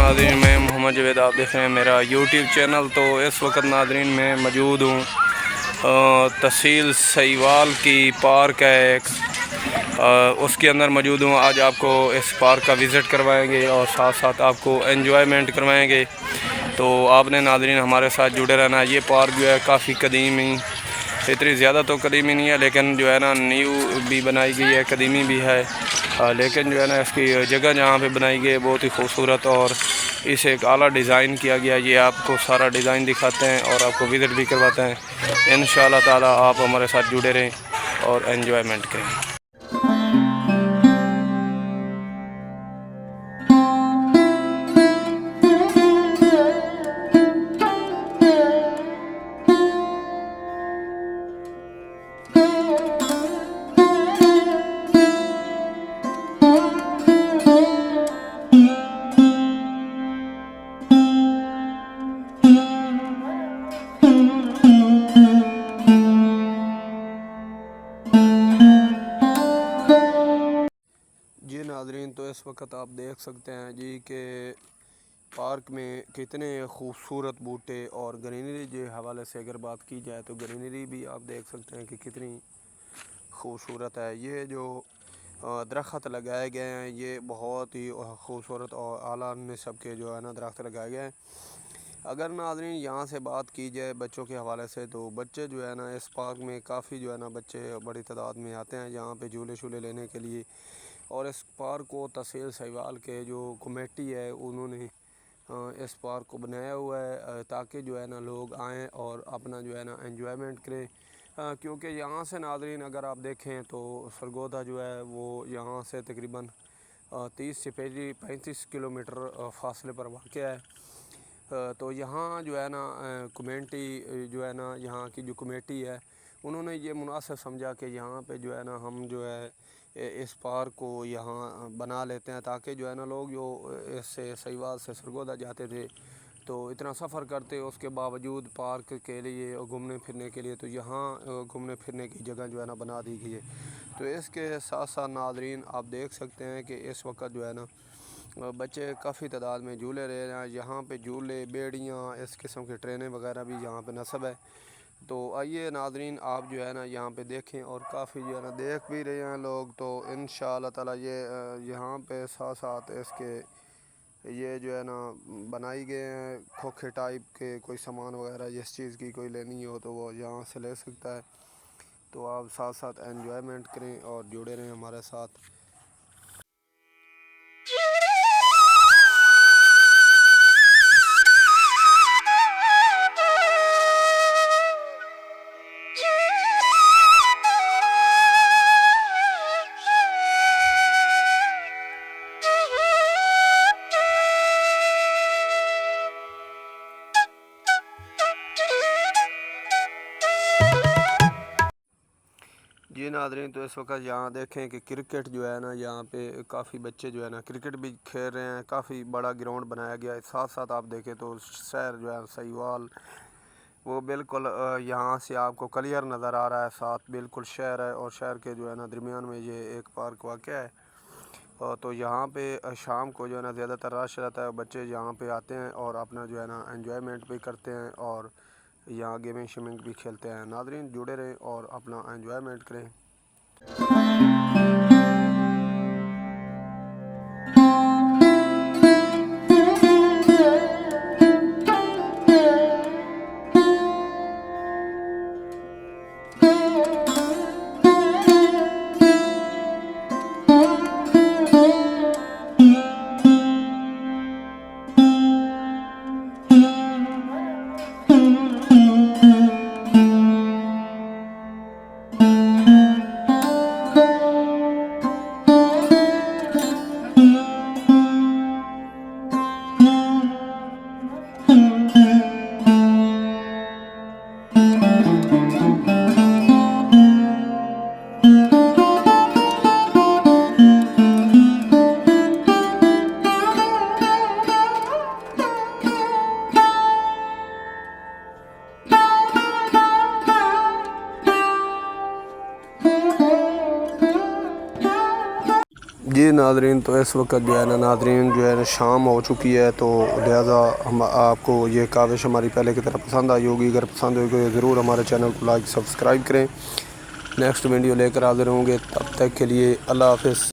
नाज़रीन, मैं मोहम्मद जवेद, आप देख रहे हैं मेरा यूट्यूब चैनल। तो इस वक्त नाज़रीन मैं मौजूद हूँ तहसील सहीवाल की पार्क है एक, उसके अंदर मौजूद हूँ। आज आपको इस पार्क का विज़िट करवाएंगे और साथ साथ आपको एंजॉयमेंट करवाएंगे। तो आपने नाज़रीन हमारे साथ जुड़े रहना। ये पार्क जो है काफ़ी कदीमी, इतनी ज़्यादा तो कदीमी नहीं है, लेकिन जो है ना न्यू भी बनाई गई है, कदीमी भी है। लेकिन जो है ना इसकी जगह जहाँ पे बनाई गई है बहुत ही खूबसूरत और इसे एक आला डिज़ाइन किया गया। ये आपको सारा डिज़ाइन दिखाते हैं और आपको विज़िट भी करवाते हैं। इंशाअल्लाह ताला आप हमारे साथ जुड़े रहें और एंजॉयमेंट करें। जी नाज़रीन, तो इस वक्त आप देख सकते हैं जी कि पार्क में कितने खूबसूरत बूटे और ग्रीनरी के हवाले से अगर बात की जाए तो ग्रीनरी भी आप देख सकते हैं कि कितनी खूबसूरत है। ये जो दरख्त लगाए गए हैं ये बहुत ही खूबसूरत और आला नस्ब के जो है ना दरख्त लगाए गए हैं। अगर नाज़रीन यहाँ से बात की जाए बच्चों के हवाले से, तो बच्चे जो है ना इस पार्क में काफ़ी जो है ना बच्चे बड़ी तादाद में आते हैं यहाँ पे झूले शूले लेने के लिए। और इस पार्क को तहसील सहीवाल के जो कमेटी है उन्होंने इस पार्क को बनाया हुआ है ताकि जो है ना लोग आएँ और अपना जो है ना एंजॉयमेंट करें। क्योंकि यहाँ से नाज़रीन अगर आप देखें तो सरगोदा जो है वो यहाँ से तकरीबन 30 से 35 किलोमीटर फासले पर वाक़ है। तो यहाँ जो है ना कमेटी जो है ना यहाँ की जो कमेटी है उन्होंने ये मुनासिब समझा कि यहाँ पे जो है ना हम जो है इस पार्क को यहाँ बना लेते हैं ताकि जो है ना लोग जो इससे सहीवाल से सरगोदा जाते थे तो इतना सफ़र करते उसके बावजूद पार्क के लिए और घूमने फिरने के लिए तो यहाँ घूमने फिरने की जगह जो है ना बना दी गई है। तो इसके साथ साथ नाज़रीन आप देख सकते हैं कि इस वक्त जो है ना बच्चे काफ़ी तादाद में झूले रहे हैं। यहाँ पे झूले, बेड़ियाँ, इस किस्म की ट्रेनें वगैरह भी यहाँ पे नस्ब है। तो आइए नाज़रीन आप जो है ना यहाँ पे देखें और काफ़ी जो है ना देख भी रहे हैं लोग। तो इंशाअल्लाह ताला ये यहाँ पे साथ साथ इसके ये जो है ना बनाई गए हैं खोखे टाइप के, कोई सामान वगैरह जिस चीज़ की कोई लेनी हो तो वो यहाँ से ले सकता है। तो आप साथ साथ एंजॉयमेंट करें और जुड़े रहें हमारे साथ। जी नाज़रीन, तो इस वक्त यहाँ देखें कि क्रिकेट जो है ना यहाँ पे काफ़ी बच्चे जो है ना क्रिकेट भी खेल रहे हैं। काफ़ी बड़ा ग्राउंड बनाया गया है। साथ साथ आप देखें तो शहर जो है सहीवाल वो बिल्कुल यहाँ से आपको क्लियर नज़र आ रहा है। साथ बिल्कुल शहर है और शहर के जो है ना दरमियान में ये एक पार्क वाक़या है। तो यहाँ पे शाम को जो है ना ज़्यादातर रश रहता है, बच्चे यहाँ पे आते हैं और अपना जो है ना एंजॉयमेंट भी करते हैं और यहाँ गेमिंग शेमिंग भी खेलते हैं। नाज़रीन जुड़े रहें और अपना एंजॉयमेंट करें। जी नाज़रीन, तो इस वक्त जो है ना नाज़रीन जो है ना शाम हो चुकी है, तो लिहाजा हम आपको ये काविश हमारी पहले की तरह पसंद आई होगी। अगर पसंद होगी तो ज़रूर हमारे चैनल को लाइक सब्सक्राइब करें। नेक्स्ट वीडियो लेकर हाज़िर होंगे, तब तक के लिए अल्लाह हाफ़िज़।